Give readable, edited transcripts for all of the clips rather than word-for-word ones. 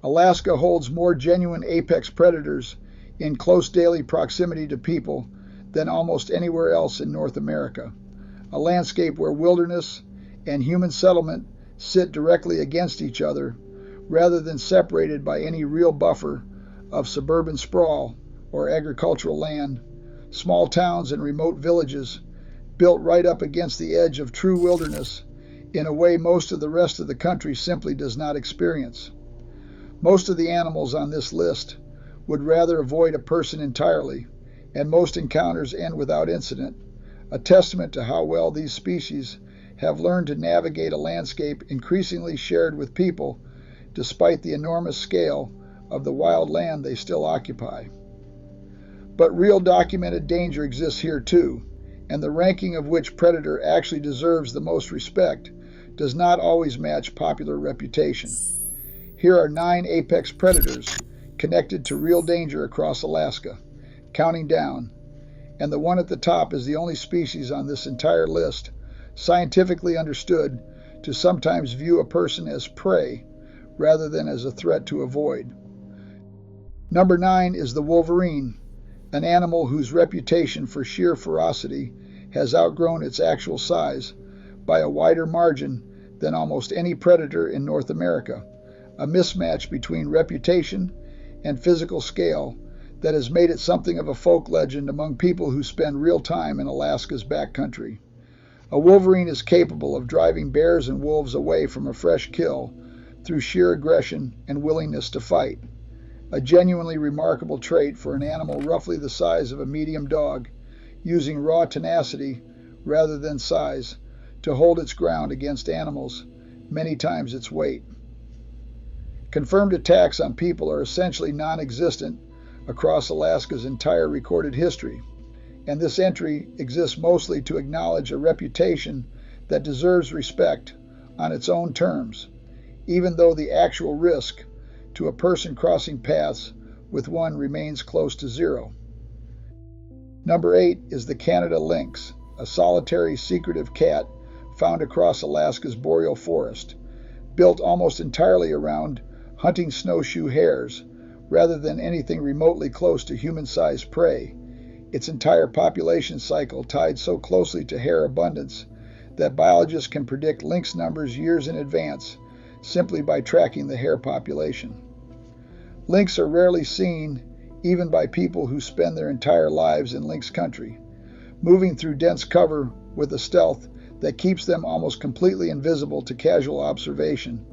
Alaska holds more genuine apex predators in close daily proximity to people than almost anywhere else in North America, a landscape where wilderness and human settlement sit directly against each other rather than separated by any real buffer of suburban sprawl or agricultural land. Small towns and remote villages built right up against the edge of true wilderness in a way most of the rest of the country simply does not experience. Most of the animals on this list would rather avoid a person entirely, and most encounters end without incident, a testament to how well these species have learned to navigate a landscape increasingly shared with people despite the enormous scale of the wild land they still occupy. But real documented danger exists here too, and the ranking of which predator actually deserves the most respect does not always match popular reputation. Here are 9 apex predators connected to real danger across Alaska, counting down, and the one at the top is the only species on this entire list scientifically understood to sometimes view a person as prey rather than as a threat to avoid. Number 9 is the wolverine, an animal whose reputation for sheer ferocity has outgrown its actual size by a wider margin than almost any predator in North America, a mismatch between reputation and physical scale that has made it something of a folk legend among people who spend real time in Alaska's backcountry. A wolverine is capable of driving bears and wolves away from a fresh kill through sheer aggression and willingness to fight, a genuinely remarkable trait for an animal roughly the size of a medium dog, using raw tenacity rather than size to hold its ground against animals many times its weight. Confirmed attacks on people are essentially non-existent across Alaska's entire recorded history, and this entry exists mostly to acknowledge a reputation that deserves respect on its own terms, even though the actual risk to a person crossing paths with one remains close to zero. Number 8 is the Canada lynx, a solitary, secretive cat found across Alaska's boreal forest, built almost entirely around hunting snowshoe hares rather than anything remotely close to human-sized prey, its entire population cycle tied so closely to hare abundance that biologists can predict lynx numbers years in advance simply by tracking the hare population. Lynx are rarely seen even by people who spend their entire lives in lynx country, moving through dense cover with a stealth that keeps them almost completely invisible to casual observation,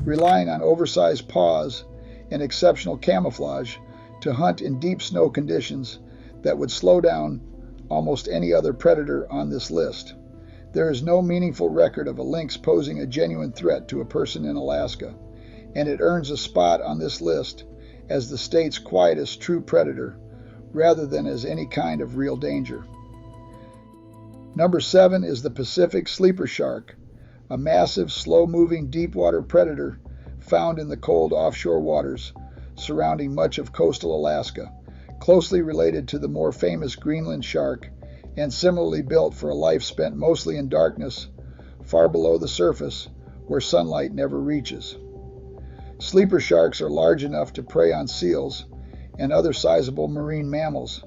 relying on oversized paws and exceptional camouflage to hunt in deep snow conditions that would slow down almost any other predator on this list. There is no meaningful record of a lynx posing a genuine threat to a person in Alaska, and it earns a spot on this list as the state's quietest true predator, rather than as any kind of real danger. Number 7 is the Pacific sleeper shark, a massive, slow-moving deep-water predator found in the cold offshore waters surrounding much of coastal Alaska, closely related to the more famous Greenland shark and similarly built for a life spent mostly in darkness, far below the surface where sunlight never reaches. Sleeper sharks are large enough to prey on seals and other sizable marine mammals,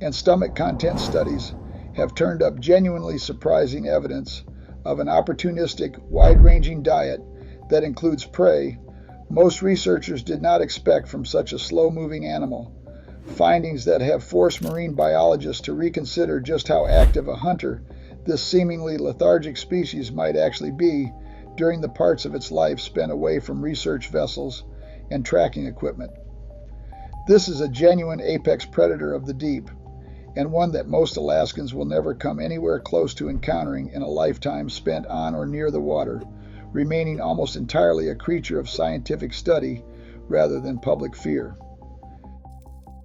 and stomach content studies have turned up genuinely surprising evidence of an opportunistic, wide-ranging diet that includes prey most researchers did not expect from such a slow-moving animal, findings that have forced marine biologists to reconsider just how active a hunter this seemingly lethargic species might actually be during the parts of its life spent away from research vessels and tracking equipment. This is a genuine apex predator of the deep, and one that most Alaskans will never come anywhere close to encountering in a lifetime spent on or near the water, remaining almost entirely a creature of scientific study rather than public fear.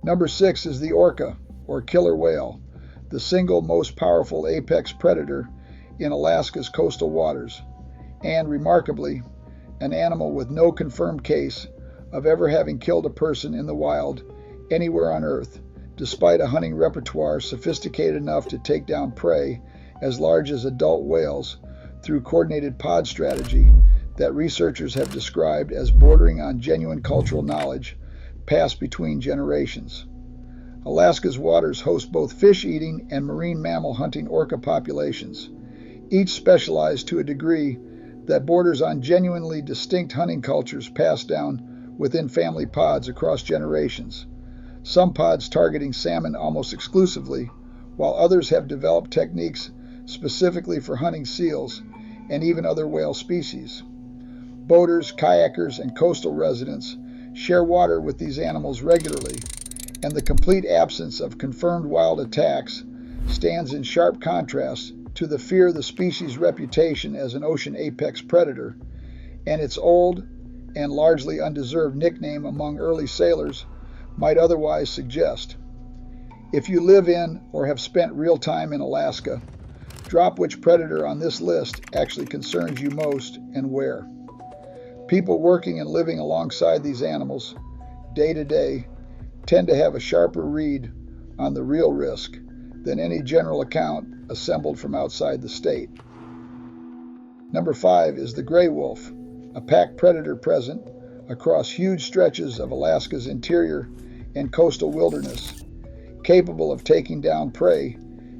Number 6 is the orca, or killer whale, the single most powerful apex predator in Alaska's coastal waters, and, remarkably, an animal with no confirmed case of ever having killed a person in the wild anywhere on Earth, despite a hunting repertoire sophisticated enough to take down prey as large as adult whales through coordinated pod strategy that researchers have described as bordering on genuine cultural knowledge passed between generations. Alaska's waters host both fish-eating and marine mammal-hunting orca populations, each specialized to a degree that borders on genuinely distinct hunting cultures passed down within family pods across generations, some pods targeting salmon almost exclusively, while others have developed techniques specifically for hunting seals and even other whale species. Boaters, kayakers, and coastal residents share water with these animals regularly, and the complete absence of confirmed wild attacks stands in sharp contrast to the fear the species' reputation as an ocean apex predator and its old and largely undeserved nickname among early sailors might otherwise suggest. If you live in or have spent real time in Alaska, drop which predator on this list actually concerns you most and where. People working and living alongside these animals, day to day, tend to have a sharper read on the real risk than any general account assembled from outside the state. Number 5 is the gray wolf, a pack predator present across huge stretches of Alaska's interior and coastal wilderness, capable of taking down prey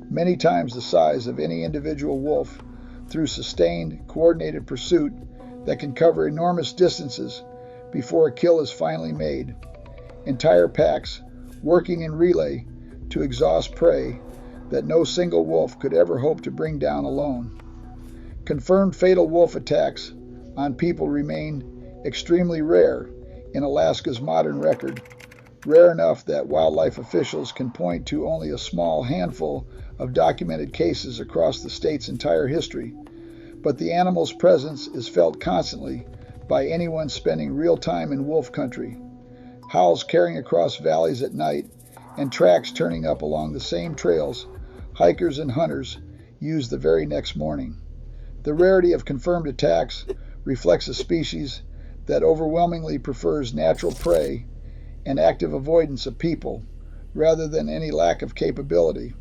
many times the size of any individual wolf through sustained, coordinated pursuit that can cover enormous distances before a kill is finally made. Entire packs working in relay to exhaust prey that no single wolf could ever hope to bring down alone. Confirmed fatal wolf attacks on people remain extremely rare in Alaska's modern record, rare enough that wildlife officials can point to only a small handful of documented cases across the state's entire history, but the animal's presence is felt constantly by anyone spending real time in wolf country. Howls carrying across valleys at night and tracks turning up along the same trails hikers and hunters use the very next morning. The rarity of confirmed attacks reflects a species that overwhelmingly prefers natural prey and active avoidance of people rather than any lack of capability.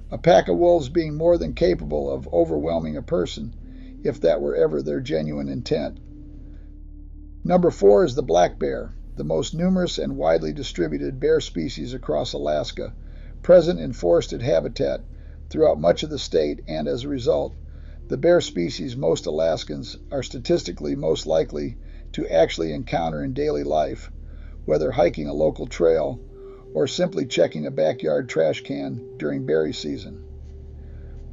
A pack of wolves being more than capable of overwhelming a person if that were ever their genuine intent. Number 4 is the black bear, the most numerous and widely distributed bear species across Alaska, present in forested habitat throughout much of the state, and as a result, the bear species most Alaskans are statistically most likely to actually encounter in daily life, whether hiking a local trail or simply checking a backyard trash can during berry season.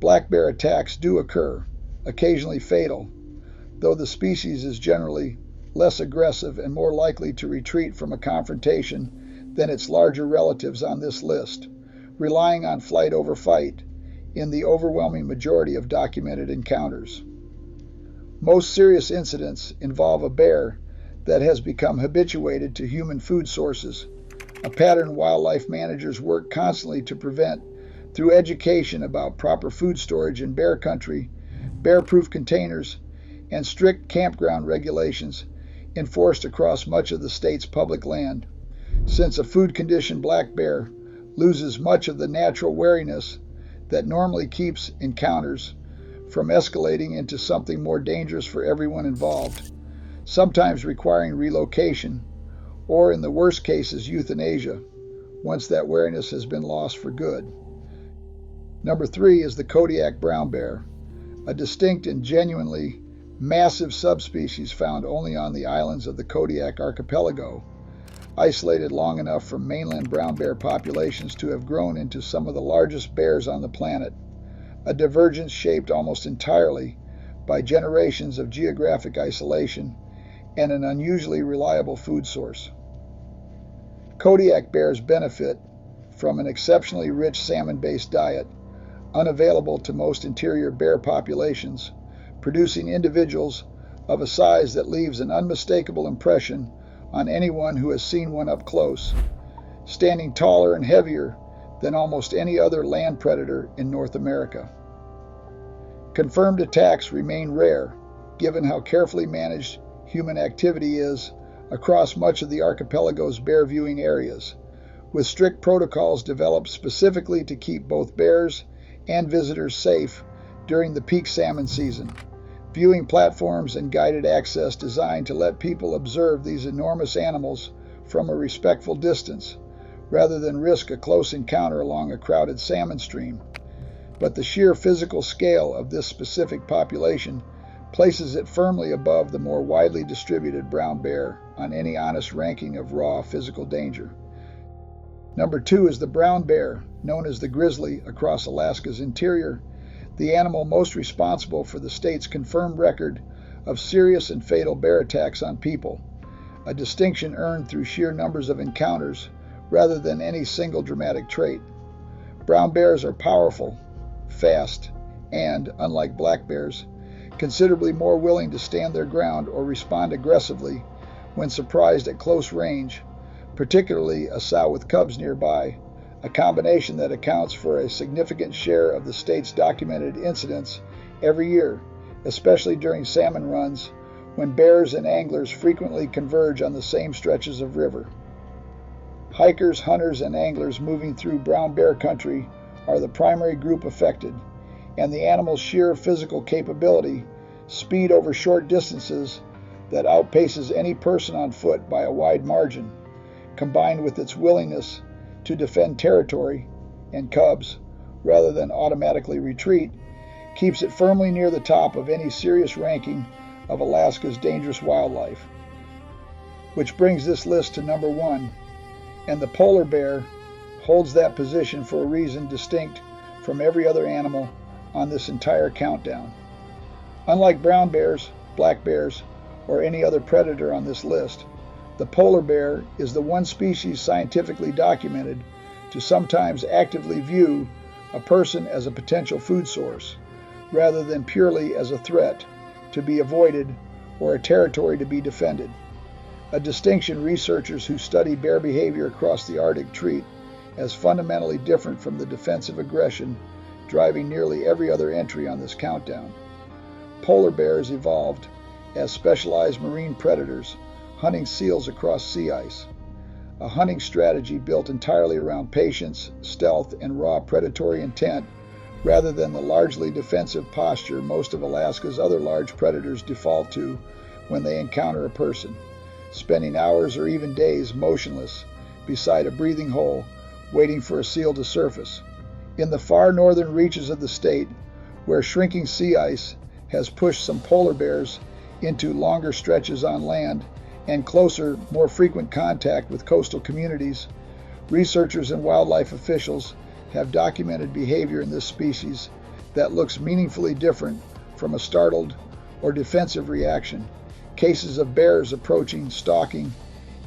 Black bear attacks do occur, occasionally fatal, though the species is generally less aggressive and more likely to retreat from a confrontation than its larger relatives on this list, relying on flight over fight in the overwhelming majority of documented encounters. Most serious incidents involve a bear that has become habituated to human food sources, a pattern wildlife managers work constantly to prevent through education about proper food storage in bear country, bear-proof containers, and strict campground regulations enforced across much of the state's public land, since a food-conditioned black bear loses much of the natural wariness that normally keeps encounters from escalating into something more dangerous for everyone involved, sometimes requiring relocation, or in the worst cases, euthanasia, once that wariness has been lost for good. Number 3 is the Kodiak brown bear, a distinct and genuinely massive subspecies found only on the islands of the Kodiak archipelago, isolated long enough from mainland brown bear populations to have grown into some of the largest bears on the planet, a divergence shaped almost entirely by generations of geographic isolation and an unusually reliable food source. Kodiak bears benefit from an exceptionally rich salmon-based diet, unavailable to most interior bear populations, producing individuals of a size that leaves an unmistakable impression on anyone who has seen one up close, standing taller and heavier than almost any other land predator in North America. Confirmed attacks remain rare, given how carefully managed human activity is across much of the archipelago's bear viewing areas, with strict protocols developed specifically to keep both bears and visitors safe during the peak salmon season, viewing platforms and guided access designed to let people observe these enormous animals from a respectful distance, rather than risk a close encounter along a crowded salmon stream. But the sheer physical scale of this specific population places it firmly above the more widely distributed brown bear on any honest ranking of raw physical danger. Number 2 is the brown bear, known as the grizzly across Alaska's interior, the animal most responsible for the state's confirmed record of serious and fatal bear attacks on people, a distinction earned through sheer numbers of encounters rather than any single dramatic trait. Brown bears are powerful, fast, and, unlike black bears, considerably more willing to stand their ground or respond aggressively when surprised at close range, particularly a sow with cubs nearby, a combination that accounts for a significant share of the state's documented incidents every year, especially during salmon runs when bears and anglers frequently converge on the same stretches of river. Hikers, hunters, and anglers moving through brown bear country are the primary group affected, and the animal's sheer physical capability, speed over short distances that outpaces any person on foot by a wide margin, combined with its willingness to defend territory and cubs rather than automatically retreat, keeps it firmly near the top of any serious ranking of Alaska's dangerous wildlife. Which brings this list to number 1, and the polar bear holds that position for a reason distinct from every other animal on this entire countdown. Unlike brown bears, black bears, or any other predator on this list, the polar bear is the one species scientifically documented to sometimes actively view a person as a potential food source, rather than purely as a threat to be avoided or a territory to be defended, a distinction researchers who study bear behavior across the Arctic treat as fundamentally different from the defensive aggression driving nearly every other entry on this countdown. Polar bears evolved as specialized marine predators, hunting seals across sea ice, a hunting strategy built entirely around patience, stealth, and raw predatory intent, rather than the largely defensive posture most of Alaska's other large predators default to when they encounter a person, spending hours or even days motionless beside a breathing hole, waiting for a seal to surface. In the far northern reaches of the state, where shrinking sea ice has pushed some polar bears into longer stretches on land and closer, more frequent contact with coastal communities, researchers and wildlife officials have documented behavior in this species that looks meaningfully different from a startled or defensive reaction. Cases of bears approaching, stalking,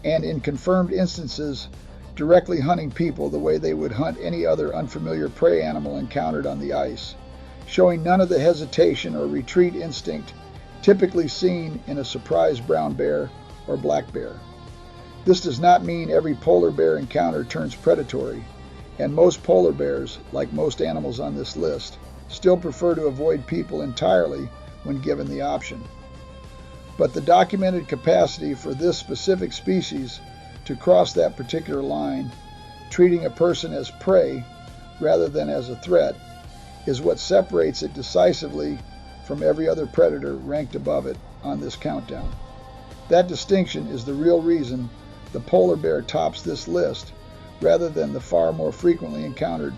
and in confirmed instances, directly hunting people the way they would hunt any other unfamiliar prey animal encountered on the ice, showing none of the hesitation or retreat instinct typically seen in a surprised brown bear or black bear. This does not mean every polar bear encounter turns predatory, and most polar bears, like most animals on this list, still prefer to avoid people entirely when given the option. But the documented capacity for this specific species to cross that particular line, treating a person as prey rather than as a threat, is what separates it decisively from every other predator ranked above it on this countdown. That distinction is the real reason the polar bear tops this list, rather than the far more frequently encountered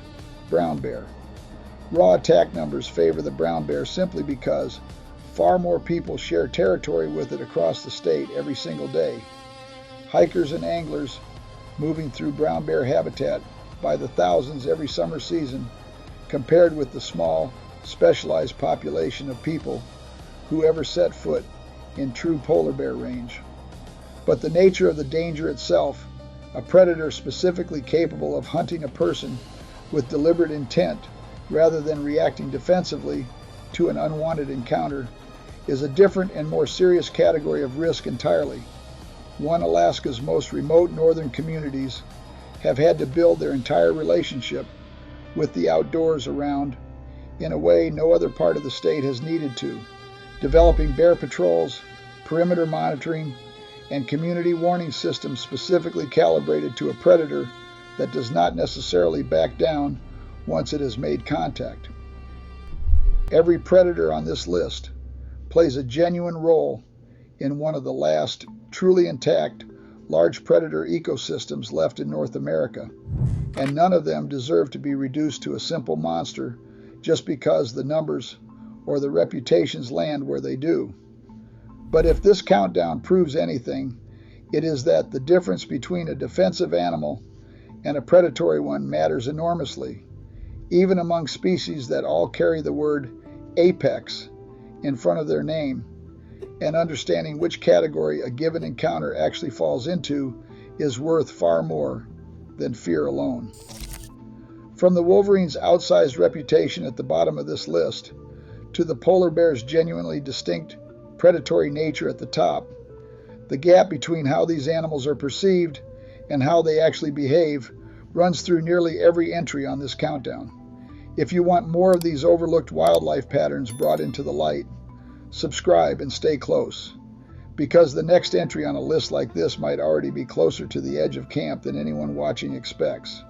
brown bear. Raw attack numbers favor the brown bear simply because far more people share territory with it across the state every single day. Hikers and anglers moving through brown bear habitat by the thousands every summer season, compared with the small, specialized population of people who ever set foot in true polar bear range. But the nature of the danger itself, a predator specifically capable of hunting a person with deliberate intent rather than reacting defensively to an unwanted encounter, is a different and more serious category of risk entirely. One Alaska's most remote northern communities have had to build their entire relationship with the outdoors around in a way no other part of the state has needed to, developing bear patrols, perimeter monitoring, and community warning systems specifically calibrated to a predator that does not necessarily back down once it has made contact. Every predator on this list, plays a genuine role in one of the last truly intact large predator ecosystems left in North America, and none of them deserve to be reduced to a simple monster just because the numbers or the reputations land where they do. But if this countdown proves anything, it is that the difference between a defensive animal and a predatory one matters enormously, even among species that all carry the word apex in front of their name, and understanding which category a given encounter actually falls into is worth far more than fear alone. From the wolverine's outsized reputation at the bottom of this list, to the polar bear's genuinely distinct predatory nature at the top, the gap between how these animals are perceived and how they actually behave runs through nearly every entry on this countdown. If you want more of these overlooked wildlife patterns brought into the light, subscribe and stay close, because the next entry on a list like this might already be closer to the edge of camp than anyone watching expects.